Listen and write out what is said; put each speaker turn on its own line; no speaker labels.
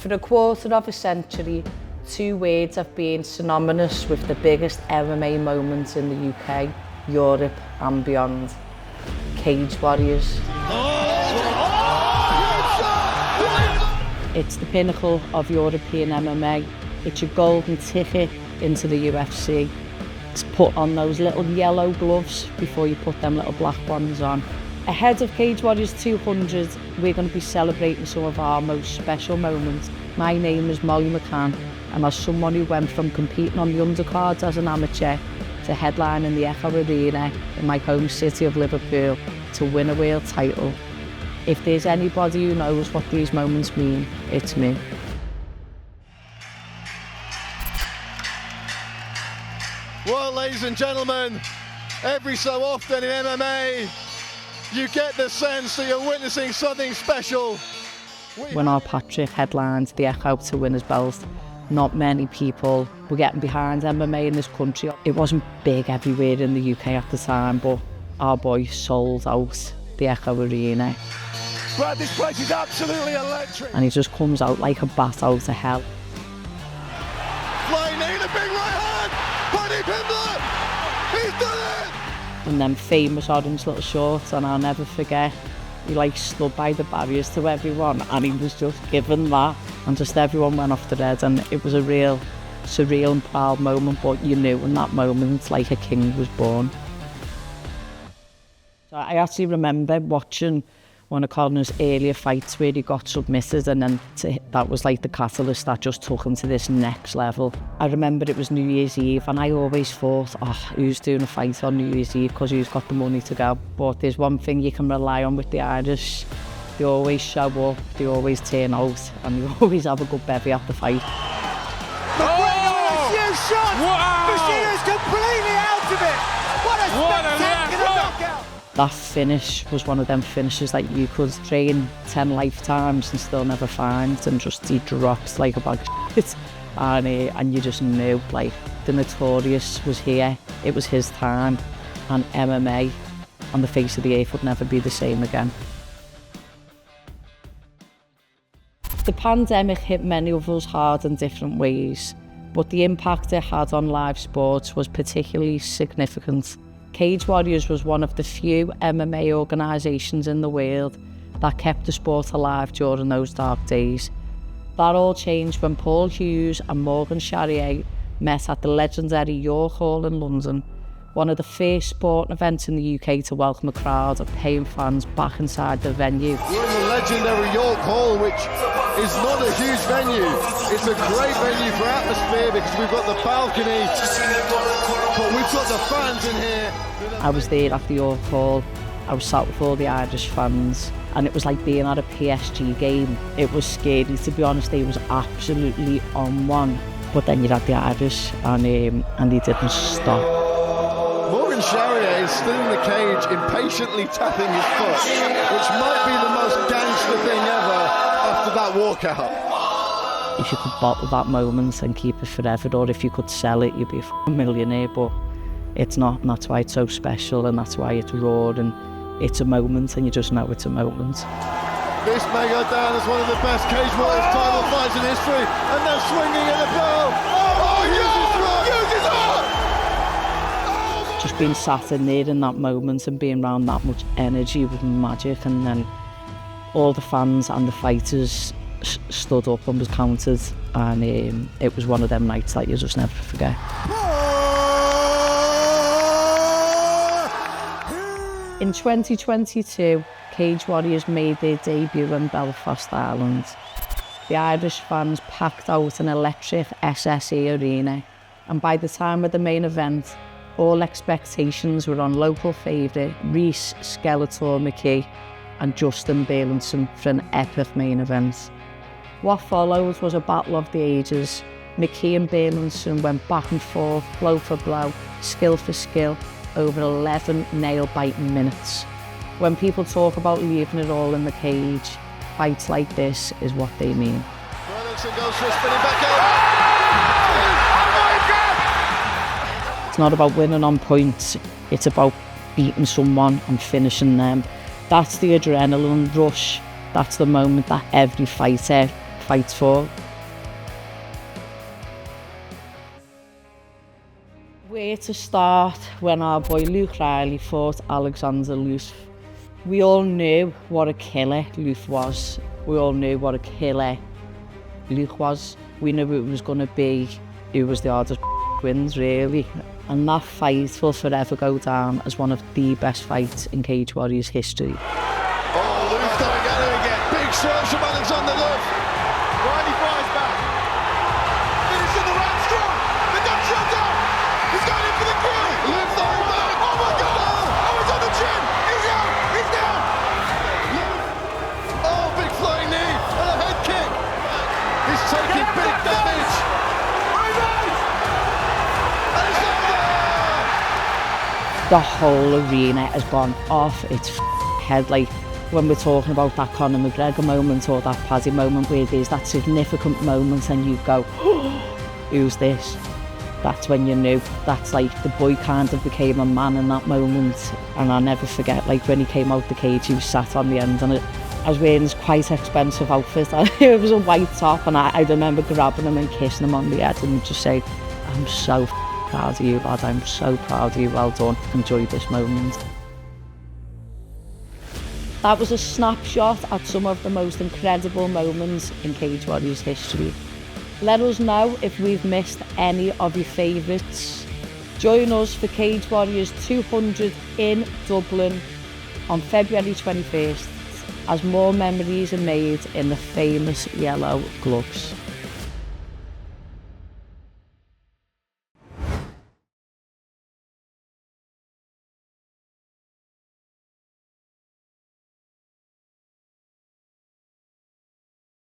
For a quarter of a century, two words have been synonymous with the biggest MMA moments in the UK, Europe and beyond. Cage Warriors. It's the pinnacle of European MMA. It's your golden ticket into the UFC. It's put on those little yellow gloves before you put them little black ones on. Ahead of Cage Warriors 200, we're going to be celebrating some of our most special moments. My name is Molly McCann, and as someone who went from competing on the undercards as an amateur to headlining the Echo Arena in my home city of Liverpool to win a world title, if there's anybody who knows what these moments mean, it's me.
Well, ladies and gentlemen, every so often in MMA, you get the sense that you're witnessing something special.
When our Patrick headlined the Echo to win his belt, not many people were getting behind MMA in this country. It wasn't big everywhere in the UK at the time, but our boy sold out the Echo Arena.
Brad, this place is absolutely electric.
And he just comes out like a bat out of hell.
Flying knee, the big right hand, Paddy Pimblett, he's done it!
And them famous orange little shorts, and I'll never forget, he like stood by the barriers to everyone and he was just given that, and just everyone went off their head, and it was a real surreal and proud moment, but you knew in that moment like a king was born. So I actually remember watching one of Conor's earlier fights where he got submitted, and then that was like the catalyst that just took him to this next level. I remember it was New Year's Eve, and I always thought, oh, who's doing a fight on New Year's Eve because who's got the money to go? But there's one thing you can rely on with the Irish: they always show up, they always turn out, and they always have a good bevy at the fight.
McGregor with a few shots!
Wow.
Machina's completely out of it! What a spectacular knockout!
That finish was one of them finishes that you could train 10 lifetimes and still never find, and just he dropped like a bag of shit. And you just knew, like, the Notorious was here, it was his time, and MMA on the face of the earth would never be the same again. The pandemic hit many of us hard in different ways, but the impact it had on live sports was particularly significant. Cage Warriors was one of the few MMA organisations in the world that kept the sport alive during those dark days. That all changed when Paul Hughes and Morgan Charrier met at the legendary York Hall in London, one of the first sporting events in the UK to welcome a crowd of paying fans back inside the venue.
We're in the legendary York Hall, which is not a huge venue. It's a great venue for atmosphere because we've got the balcony, but we've got the fans in here.
I was there at the York Hall. I was sat with all the Irish fans, and it was like being at a PSG game. It was scary, to be honest. They was absolutely on one. But then you had the Irish, and they didn't stop.
Morgan Charrier is still in the cage, impatiently tapping his foot, which might be the most gangster thing ever after that walkout.
If you could bottle that moment and keep it forever, or if you could sell it, you'd be a millionaire, but it's not, and that's why it's so special, and that's why it's raw, and it's a moment, and you just know it's a moment.
This may go down as one of the best Cage Warriors title fights in history, and they're swinging at the bell. Oh, use his arm!
Just being sat in there in that moment and being around that much energy was magic, and then all the fans and the fighters stood up and was counted, and it was one of them nights that you just never forget. In 2022, Cage Warriors made their debut in Belfast, Ireland. The Irish fans packed out an electric SSE arena, and by the time of the main event, all expectations were on local favourite Rhys Skeletor McKee and Justin Burlinson for an epic main event. What followed was a battle of the ages. McKee and Burlinson went back and forth, blow for blow, skill for skill, over 11 nail-biting minutes. When people talk about leaving it all in the cage, fights like this is what they mean.
Burlinson goes for a spinning back out.
It's not about winning on points, it's about beating someone and finishing them. That's the adrenaline rush. That's the moment that every fighter fights for. Where to start when our boy Luke Riley fought Alexander Luth. We all knew what a killer Luth was. We all knew what a killer Luke was. We knew it was going to be who was the hardest wins, really. And that fight will forever go down as one of the best fights in Cage Warriors history.
Oh, Luke going at it again. Big shots from Alexander Luth. Riley fires back. Finishing the round strong. The gun shot down. He's going in for the kill. Luke throwing back. Oh my God. Oh, he's on the chin. He's out. He's down. Oh, big flying knee and a head kick. He's taking big damage. And it's over.
The whole arena has gone off its head. Like when we're talking about that Conor McGregor moment or that Paddy moment where there's that significant moment and you go, who's this? That's when you knew. That's like the boy kind of became a man in that moment. And I'll never forget, like when he came out the cage, he was sat on the end and I was wearing this quite expensive outfit. It was a white top and I remember grabbing him and kissing him on the head and just saying, I'm so proud of you, lad. I'm so proud of you. Well done. Enjoy this moment. That was a snapshot at some of the most incredible moments in Cage Warriors history. Let us know if we've missed any of your favourites. Join us for Cage Warriors 200 in Dublin on February 21st as more memories are made in the famous yellow gloves.